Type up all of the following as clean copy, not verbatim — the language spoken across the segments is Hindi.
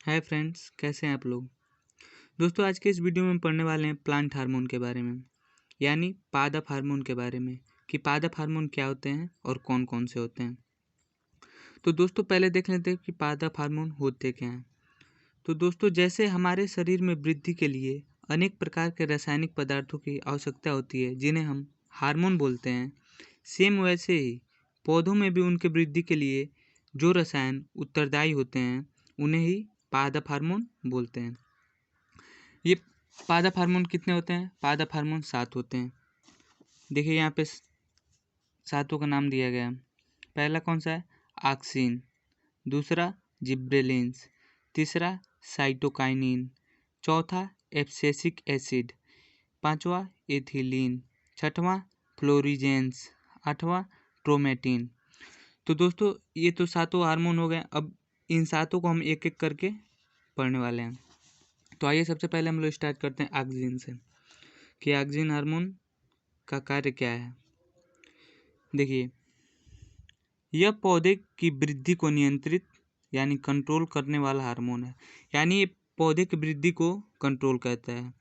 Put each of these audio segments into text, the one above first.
हाय फ्रेंड्स, कैसे हैं आप लोग। दोस्तों, आज के इस वीडियो में हम पढ़ने वाले हैं प्लांट हार्मोन के बारे में, यानी पादप हार्मोन के बारे में कि पादप हार्मोन क्या होते हैं और कौन कौन से होते हैं। तो दोस्तों, पहले देख लेते हैं कि पादप हार्मोन होते क्या हैं। तो दोस्तों, जैसे हमारे शरीर में वृद्धि के लिए अनेक प्रकार के रासायनिक पदार्थों की आवश्यकता होती है जिन्हें हम हार्मोन बोलते हैं, सेम वैसे ही पौधों में भी उनके वृद्धि के लिए जो रसायन उत्तरदायी होते हैं उन्हें ही पादप हार्मोन बोलते हैं। ये पादप हार्मोन कितने होते हैं? पादप हार्मोन 7 होते हैं। देखिए यहाँ पे सातों का नाम दिया गया है। पहला कौन सा है? ऑक्सिन। दूसरा जिब्रेलिन्स। तीसरा साइटोकाइनिन। चौथा एब्सिसिक एसिड। पांचवा एथिलीन। छठवां फ्लोरीजेंस। आठवां क्रोमेटिन। तो दोस्तों, ये तो सातों हार्मोन हो गए। अब इन सातों को हम एक एक करके पढ़ने वाले हैं। तो आइए सबसे पहले हम लोग स्टार्ट करते हैं ऑक्सिन से कि ऑक्सिन हार्मोन का कार्य क्या है। देखिए, यह पौधे की वृद्धि को नियंत्रित यानी कंट्रोल करने वाला हार्मोन है। यानी ये पौधे की वृद्धि को कंट्रोल करता है।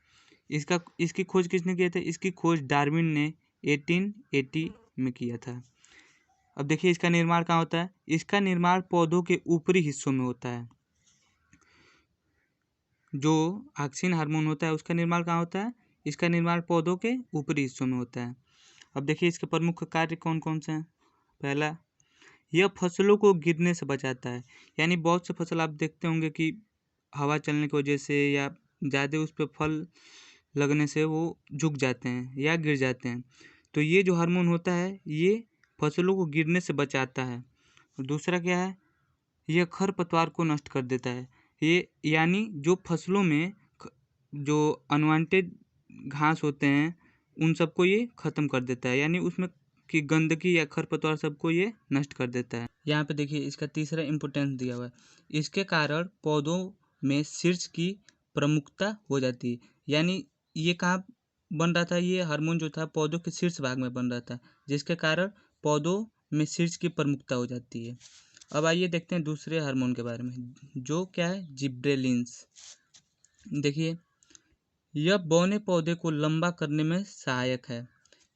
इसकी खोज किसने किया था? इसकी खोज डार्विन ने 1880 में किया था। अब देखिए, इसका निर्माण कहाँ होता है? इसका निर्माण पौधों के ऊपरी हिस्सों में होता है। जो ऑक्सिन हार्मोन होता है उसका निर्माण कहाँ होता है? इसका निर्माण पौधों के ऊपरी हिस्सों में होता है। अब देखिए, इसके प्रमुख कार्य कौन कौन से हैं। पहला, यह फसलों को गिरने से बचाता है। यानी बहुत से फसल आप देखते होंगे कि हवा चलने की वजह से या ज़्यादा उस पर फल लगने से वो झुक जाते हैं या गिर जाते हैं। तो ये जो हार्मोन होता है ये फसलों को गिरने से बचाता है। दूसरा क्या है? यह खरपतवार को नष्ट कर देता है। ये यानी जो फसलों में जो अनवांटेड घास होते हैं उन सबको ये ख़त्म कर देता है। यानी उसमें की गंदगी या खरपतवार सबको ये नष्ट कर देता है। यहाँ पे देखिए, इसका तीसरा इम्पोर्टेंस दिया हुआ है। इसके कारण पौधों में शीर्ष की प्रमुखता हो जाती है। यानी ये कहाँ बन रहा था? ये हार्मोन जो था पौधों के शीर्ष भाग में बन रहा था, जिसके कारण पौधों में शीर्ष की प्रमुखता हो जाती है। अब आइए देखते हैं दूसरे हार्मोन के बारे में, जो क्या है? जिब्रेलिन्स। देखिए, यह बौने पौधे को लंबा करने में सहायक है।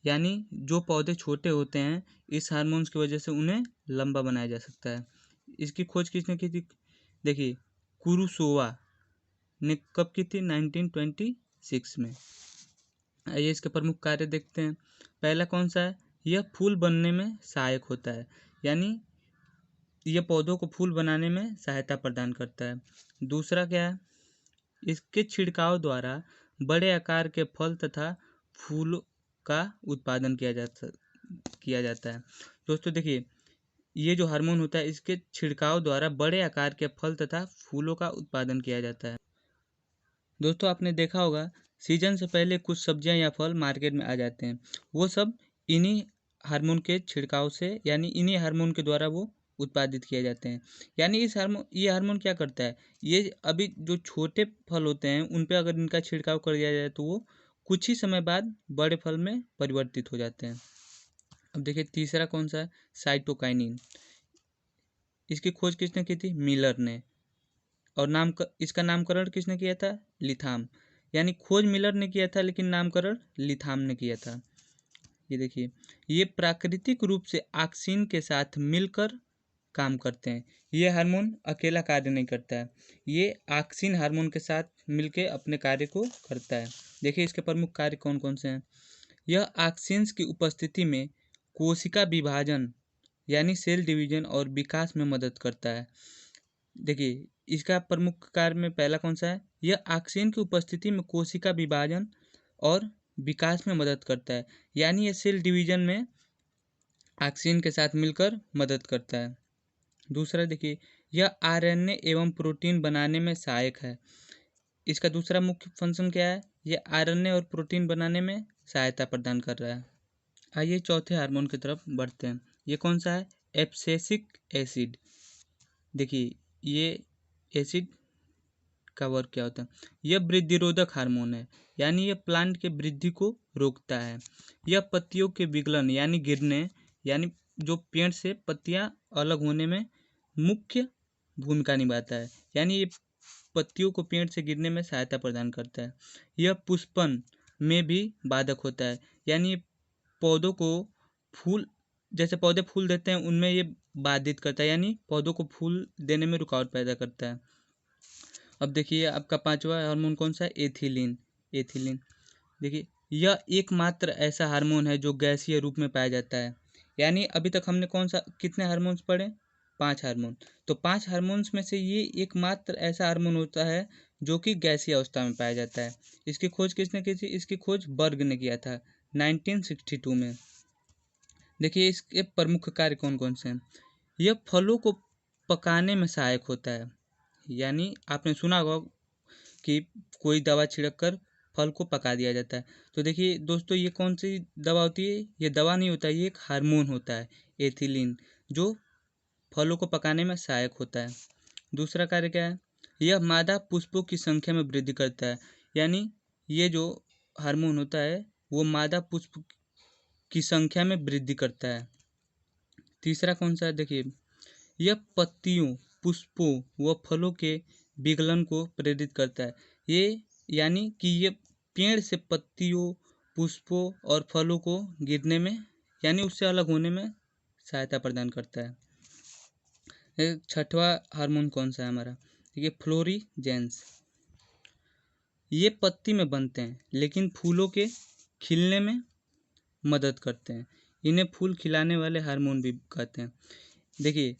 यानी जो पौधे छोटे होते हैं इस हार्मोन्स की वजह से उन्हें लंबा बनाया जा सकता है। इसकी खोज किसने की थी? देखिए, कुरुसोवा ने कब की थी? 1926 में। आइए इसके प्रमुख कार्य देखते हैं। पहला कौन सा है? यह फूल बनने में सहायक होता है। यानी यह पौधों को फूल बनाने में सहायता प्रदान करता है। दूसरा क्या है? इसके छिड़काव द्वारा बड़े आकार के फल तथा फूल का उत्पादन किया जाता है। दोस्तों देखिए, ये जो हार्मोन होता है इसके छिड़काव द्वारा बड़े आकार के फल तथा फूलों का उत्पादन किया जाता है। दोस्तों, आपने देखा होगा सीजन से पहले कुछ सब्जियां या फल मार्केट में आ जाते हैं। वो सब इन्हीं हार्मोन के छिड़काव से यानी इन्हीं हार्मोन के द्वारा वो उत्पादित किए जाते हैं। यानी ये हार्मोन क्या करता है? ये अभी जो छोटे फल होते हैं उन पे अगर इनका छिड़काव कर दिया जाए तो वो कुछ ही समय बाद बड़े फल में परिवर्तित हो जाते हैं। अब देखिए, तीसरा कौन सा है? साइटोकाइनिन। इसकी खोज किसने की थी? मिलर ने। और इसका नामकरण किसने किया था? लिथाम। यानी खोज मिलर ने किया था लेकिन नामकरण लिथाम ने किया था। ये देखिए, ये प्राकृतिक रूप से ऑक्सिन के साथ मिलकर काम करते हैं। ये हार्मोन अकेला कार्य नहीं करता है, ये ऑक्सिन हार्मोन के साथ मिलकर अपने कार्य को करता है। देखिए, इसके प्रमुख कार्य कौन कौन से हैं। यह ऑक्सिन्स की उपस्थिति में कोशिका विभाजन यानी सेल डिवीजन और विकास में मदद करता है। देखिए, इसका प्रमुख कार्य में पहला कौन सा है? यह ऑक्सिन की उपस्थिति में कोशिका विभाजन और विकास में मदद करता है। यानी ये सेल डिवीजन में ऑक्सिन के साथ मिलकर मदद करता है। दूसरा देखिए, यह आरएनए एवं प्रोटीन बनाने में सहायक है। इसका दूसरा मुख्य फंक्शन क्या है? यह आरएनए और प्रोटीन बनाने में सहायता प्रदान कर रहा है। आइए चौथे हार्मोन की तरफ बढ़ते हैं। ये कौन सा है? Abscisic acid. देखिए, ये एसिड का वर्क क्या होता है? यह वृद्धिरोधक हार्मोन है। यानी यह प्लांट के वृद्धि को रोकता है। यह पत्तियों के विगलन यानी गिरने यानी जो पेड़ से पत्तियां अलग होने में मुख्य भूमिका निभाता है। यानी ये पत्तियों को पेड़ से गिरने में सहायता प्रदान करता है। यह पुष्पन में भी बाधक होता है, यानी पौधों को फूल, जैसे पौधे फूल देते हैं उनमें ये बाधित करता है, यानी पौधों को फूल देने में रुकावट पैदा करता है। अब देखिए आपका पांचवा हार्मोन कौन सा है? एथिलीन। एथिलीन देखिए यह एकमात्र ऐसा हार्मोन है जो गैसीय रूप में पाया जाता है। यानी अभी तक हमने कौन सा कितने हार्मोन्स पढ़े? 5 हार्मोन। तो 5 हार्मोन्स में से ये एकमात्र ऐसा हार्मोन होता है जो कि गैसीय अवस्था में पाया जाता है। इसकी खोज किसने की थी? इसकी खोज बर्ग ने किया था 1962 में। देखिए इसके प्रमुख कार्य कौन कौन से हैं? यह फलों को पकाने में सहायक होता है। यानी आपने सुना होगा कि कोई दवा छिड़क कर फल को पका दिया जाता है। तो देखिए दोस्तों ये कौन सी दवा होती है? ये दवा नहीं होता है, ये एक हार्मोन होता है एथिलीन, जो फलों को पकाने में सहायक होता है। दूसरा कार्य क्या है? यह मादा पुष्पों की संख्या में वृद्धि करता है। यानी ये जो हार्मोन होता है वो मादा पुष्प की संख्या में वृद्धि करता है। तीसरा कौन सा है? देखिए यह पत्तियों, पुष्पों व फलों के विगलन को प्रेरित करता है। ये यानी कि ये पेड़ से पत्तियों, पुष्पों और फलों को गिरने में, यानी उससे अलग होने में सहायता प्रदान करता है। छठवां हार्मोन कौन सा है हमारा? देखिए फ्लोरीजेंस। ये पत्ती में बनते हैं लेकिन फूलों के खिलने में मदद करते हैं। इन्हें फूल खिलाने वाले हार्मोन भी कहते हैं। देखिए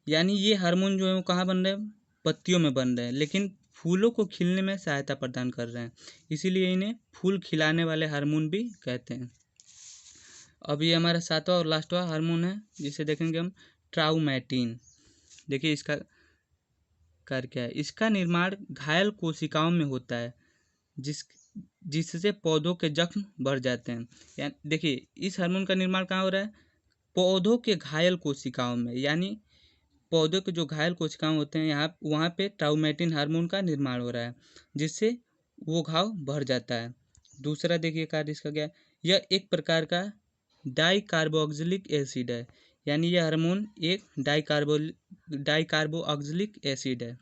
यानी ये हार्मोन जो है वो कहाँ बन रहे हैं? पत्तियों में बन रहे हैं, लेकिन फूलों को खिलने में सहायता प्रदान कर रहे हैं, इसीलिए इन्हें फूल खिलाने वाले हार्मोन भी कहते हैं। अब ये हमारा सातवां और लास्टवां हार्मोन है जिसे देखेंगे हम, ट्राउमैटिन। देखिए इसका कार्य क्या है? इसका निर्माण घायल कोशिकाओं में होता है जिससे पौधों के जख्म बढ़ जाते हैं। देखिए इस हार्मोन का निर्माण कहाँ हो रहा है? पौधों के घायल कोशिकाओं में, यानी पौधों के जो घायल कोशिकाएं होते हैं यहाँ वहाँ पे ट्राउमैटिन हार्मोन का निर्माण हो रहा है, जिससे वो घाव बढ़ जाता है। दूसरा देखिए कार्य इसका क्या है? यह एक प्रकार का डाइकार्बोक्सिलिक एसिड है, यानी यह हार्मोन एक डाइकार्बोक्सिलिक एसिड है।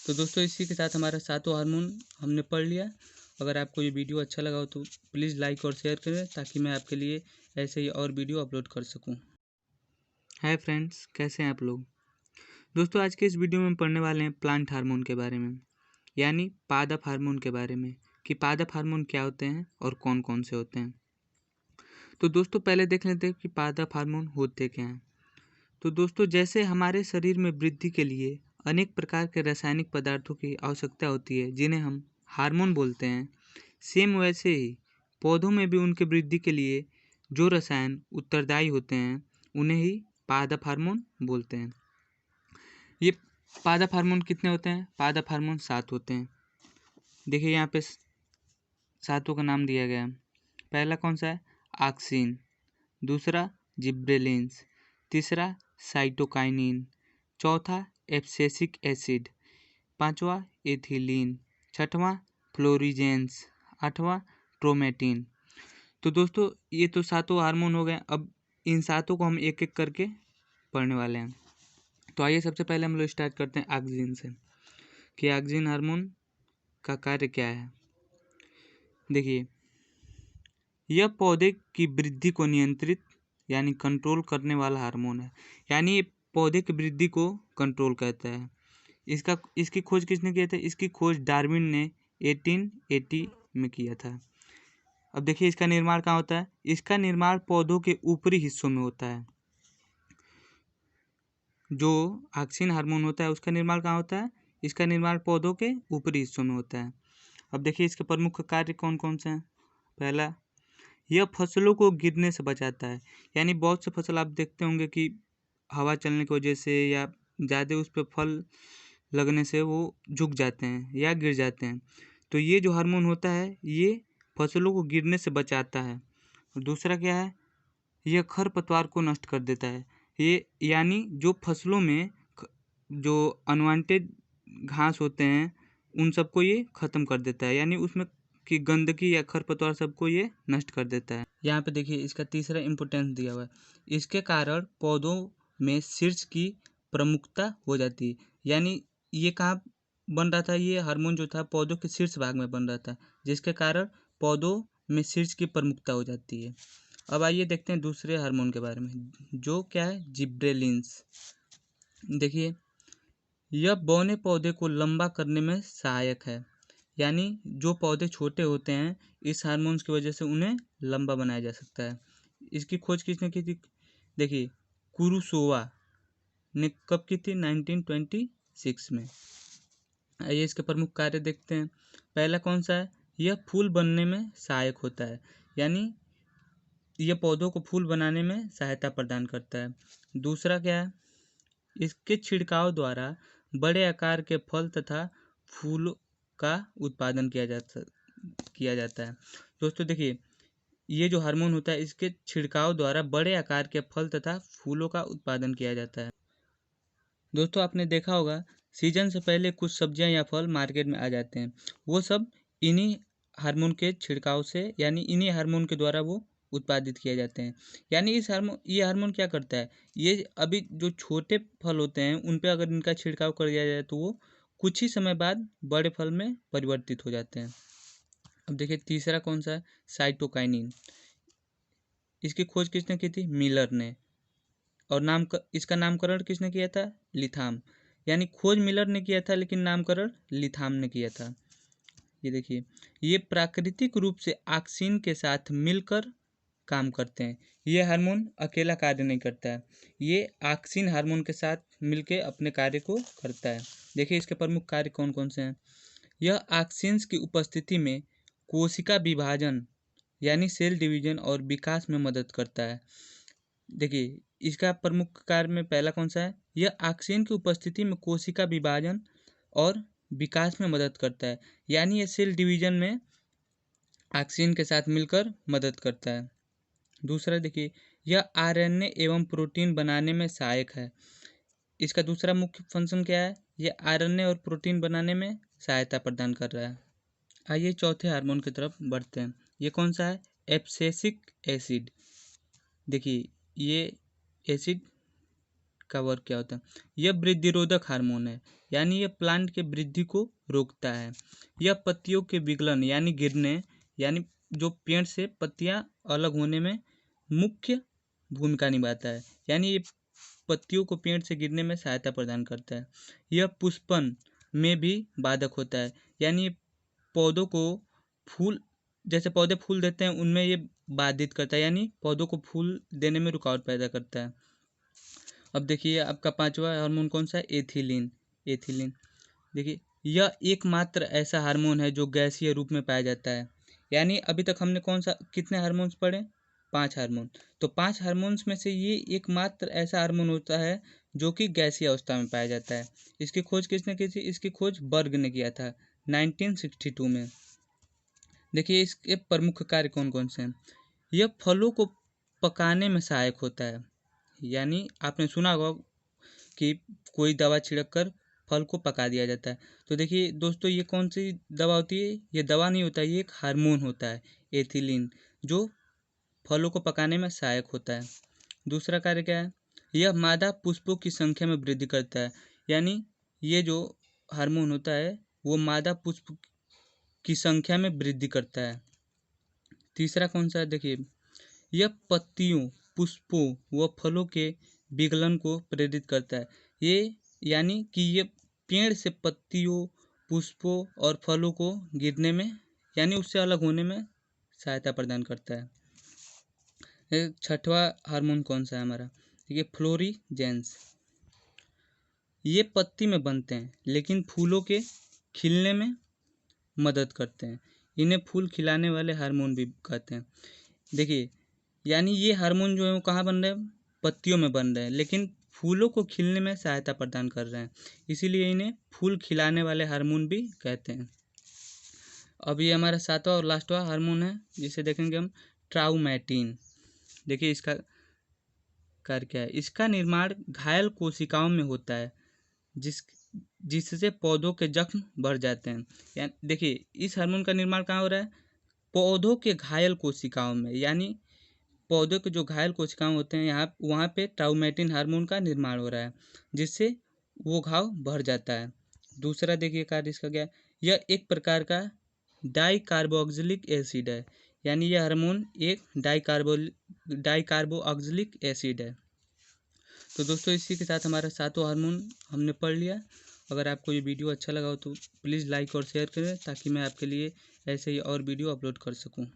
तो दोस्तों इसी के साथ हमारा सातों हार्मोन हमने पढ़ लिया। अगर आपको ये वीडियो अच्छा लगा हो तो प्लीज़ लाइक और शेयर करें ताकि मैं आपके लिए ऐसे ही और वीडियो अपलोड कर सकूं। हाय फ्रेंड्स, कैसे हैं आप लोग? दोस्तों आज के इस वीडियो में पढ़ने वाले हैं प्लांट हार्मोन के बारे में, यानी पादप हार्मोन के बारे में, कि पादप हार्मोन क्या होते हैं और कौन कौन से होते हैं। तो दोस्तों पहले देख लेते हैं कि पादप हार्मोन होते क्या हैं। तो दोस्तों जैसे हमारे शरीर में वृद्धि के लिए अनेक प्रकार के रासायनिक पदार्थों की आवश्यकता होती है जिन्हें हम हार्मोन बोलते हैं, सेम वैसे ही पौधों में भी उनके वृद्धि के लिए जो रसायन उत्तरदायी होते हैं उन्हें ही पादप हार्मोन बोलते हैं। ये पादप हार्मोन कितने होते हैं? पादप हार्मोन 7 होते हैं। देखिए यहाँ पे 7 का नाम दिया गया है। पहला कौन सा है? ऑक्सिन। दूसरा जिब्रेलिन्स। तीसरा साइटोकाइनिन। चौथा एब्सिसिक एसिड। पांचवा एथिलीन। छठवां फ्लोरीजेंस। आठवां ट्रोमेटिन। तो दोस्तों ये तो 7 हार्मोन हो गए। अब इन 7 को हम एक एक करके पढ़ने वाले हैं। तो आइए सबसे पहले हम लोग स्टार्ट करते हैं ऑक्सिन से, कि ऑक्सिन हार्मोन का कार्य क्या है। देखिए यह पौधे की वृद्धि को नियंत्रित यानी कंट्रोल करने वाला हार्मोन है, यानी ये पौधे की वृद्धि को कंट्रोल करता है। इसकी खोज किसने किया था? इसकी खोज डार्विन ने 1880 में किया था। अब देखिए इसका निर्माण कहाँ होता है? इसका निर्माण पौधों के ऊपरी हिस्सों में होता है। जो ऑक्सिन हार्मोन होता है उसका निर्माण कहाँ होता है? इसका निर्माण पौधों के ऊपरी हिस्सों में होता है। अब देखिए इसके प्रमुख कार्य कौन कौन से हैं। पहला, यह फसलों को गिरने से बचाता है, यानी बहुत से फसल आप देखते होंगे कि हवा चलने की वजह से या ज़्यादा उस पर फल लगने से वो झुक जाते हैं या गिर जाते हैं। तो ये जो हार्मोन होता है ये फसलों को गिरने से बचाता है। और दूसरा क्या है? यह खरपतवार को नष्ट कर देता है। ये यानी जो फसलों में जो अनवांटेड घास होते हैं उन सबको ये ख़त्म कर देता है, यानी उसमें की गंदगी या खरपतवार सबको ये नष्ट कर देता है। यहाँ पे देखिए इसका तीसरा इम्पोर्टेंस दिया हुआ है। इसके कारण पौधों में शीर्ष की प्रमुखता हो जाती है, यानी ये कहाँ बन रहा था, ये हार्मोन जो था पौधों के शीर्ष भाग में बन रहा था, जिसके कारण पौधों में शीर्ष की प्रमुखता हो जाती है। अब आइए देखते हैं दूसरे हार्मोन के बारे में, जो क्या है, जिब्रेलिन्स। देखिए, यह बौने पौधे को लंबा करने में सहायक है, यानी जो पौधे छोटे होते हैं इस हार्मोन्स की वजह से उन्हें लंबा बनाया जा सकता है। इसकी खोज किसने की थी? देखिए, कुरुसोवा ने कब की थी? 1926 में। आइए इसके प्रमुख कार्य देखते हैं। पहला कौन सा है? यह फूल बनने में सहायक होता है, यानी यह पौधों को फूल बनाने में सहायता प्रदान करता है। दूसरा क्या है? इसके छिड़काव द्वारा बड़े आकार के फल तथा फूलों का उत्पादन किया जाता है। दोस्तों देखिए, ये जो हार्मोन होता है इसके छिड़काव द्वारा बड़े आकार के फल तथा फूलों का उत्पादन किया जाता है। दोस्तों आपने देखा होगा, सीजन से पहले कुछ सब्जियां या फल मार्केट में आ जाते हैं, वो सब इन्हीं हार्मोन के छिड़काव से, यानी इन्हीं हार्मोन के द्वारा वो उत्पादित किए जाते हैं। यानी ये हार्मोन क्या करता है, ये अभी जो छोटे फल होते हैं उन पे अगर इनका छिड़काव कर दिया जाए तो वो कुछ ही समय बाद बड़े फल में परिवर्तित हो जाते हैं। अब देखिए तीसरा कौन सा है? साइटोकाइनिन। इसकी खोज किसने की थी? मिलर ने। और इसका नामकरण किसने किया था? लिथाम। यानी खोज मिलर ने किया था लेकिन नामकरण लिथाम ने किया था। ये देखिए, ये प्राकृतिक रूप से ऑक्सिन के साथ मिलकर काम करते हैं। ये हार्मोन अकेला कार्य नहीं करता है, ये ऑक्सिन हार्मोन के साथ मिलकर अपने कार्य को करता है। देखिए इसके प्रमुख कार्य कौन कौन से हैं। यह ऑक्सिन्स की उपस्थिति में कोशिका विभाजन यानी सेल डिवीजन और विकास में मदद करता है। देखिए इसका प्रमुख कार्य में पहला कौन सा है? यह ऑक्सिन की उपस्थिति में कोशिका विभाजन और विकास में मदद करता है, यानी ये सेल डिवीजन में ऑक्सिन के साथ मिलकर मदद करता है। दूसरा देखिए, यह आरएनए एवं प्रोटीन बनाने में सहायक है। इसका दूसरा मुख्य फंक्शन क्या है? यह आरएनए और प्रोटीन बनाने में सहायता प्रदान कर रहा है। आइए चौथे हार्मोन की तरफ बढ़ते हैं। ये कौन सा है? Abscisic acid. देखिए ये एसिड का वर्क क्या होता है? यह वृद्धिरोधक हार्मोन है, यानी यह प्लांट के वृद्धि को रोकता है। यह पत्तियों के विगलन यानी गिरने, यानी जो पेड़ से पत्तियां अलग होने में मुख्य भूमिका निभाता है, यानी ये पत्तियों को पेड़ से गिरने में सहायता प्रदान करता है। यह पुष्पन में भी बाधक होता है, यानी पौधों को फूल, जैसे पौधे फूल देते हैं उनमें ये बाधित करता है, यानी पौधों को फूल देने में रुकावट पैदा करता है। अब देखिए आपका पांचवा हार्मोन कौन सा है? एथिलीन। एथिलीन देखिए, यह एकमात्र ऐसा हार्मोन है जो गैसीय रूप में पाया जाता है। यानी अभी तक हमने कितने हार्मोन्स पढ़े? 5 हार्मोन। तो 5 हार्मोन्स में से ये एकमात्र ऐसा हार्मोन होता है जो कि गैसीय अवस्था में पाया जाता है। इसकी खोज किसने की थी? इसकी खोज बर्ग ने किया था 1962 में। देखिए इसके प्रमुख कार्य कौन कौन से हैं। यह फलों को पकाने में सहायक होता है, यानी आपने सुना होगा कि कोई दवा छिड़क कर फल को पका दिया जाता है। तो देखिए दोस्तों, ये कौन सी दवा होती है? ये दवा नहीं होता है, ये एक हार्मोन होता है एथिलीन, जो फलों को पकाने में सहायक होता है। दूसरा कार्य क्या है? यह मादा पुष्पों की संख्या में वृद्धि करता है, यानी ये जो हार्मोन होता है वो मादा पुष्प की संख्या में वृद्धि करता है। तीसरा कौन सा है? देखिए, यह पत्तियों, पुष्पों व फलों के विगलन को प्रेरित करता है। ये यानी कि ये पेड़ से पत्तियों, पुष्पों और फलों को गिरने में, यानी उससे अलग होने में सहायता प्रदान करता है। छठवां हार्मोन कौन सा है हमारा? देखिए फ्लोरीजेंस। ये पत्ती में बनते हैं लेकिन फूलों के खिलने में मदद करते हैं। इन्हें फूल खिलाने वाले हार्मोन भी कहते हैं। देखिए यानी ये हार्मोन जो है वो कहाँ बन रहे हैं? पत्तियों में बन रहे हैं, लेकिन फूलों को खिलने में सहायता प्रदान कर रहे हैं, इसीलिए इन्हें फूल खिलाने वाले हार्मोन भी कहते हैं। अब ये हमारा सातवां और लास्टवां हार्मोन है जिसे देखेंगे हम, ट्राउमैटिन। देखिए इसका कार्य क्या है? इसका निर्माण घायल कोशिकाओं में होता है जिससे पौधों के जख्म बढ़ जाते हैं। देखिए इस हार्मोन का निर्माण कहाँ हो रहा है? पौधों के घायल कोशिकाओं में, यानी पौधों के जो घायल कोशिकाएं होते हैं वहाँ पे ट्राउमैटिन हार्मोन का निर्माण हो रहा है, जिससे वो घाव बढ़ जाता है। दूसरा देखिए कार्य इसका क्या है, यह एक प्रकार का डाइकार्बोक्सिलिक एसिड है, यानी यह हार्मोन एक डाइकार्बोक्सिलिक एसिड है। तो दोस्तों इसी के साथ हमारा 7वां हार्मोन हमने पढ़ लिया। अगर आपको ये वीडियो अच्छा लगा हो तो प्लीज़ लाइक और शेयर करें, ताकि मैं आपके लिए ऐसे ही और वीडियो अपलोड कर सकूं।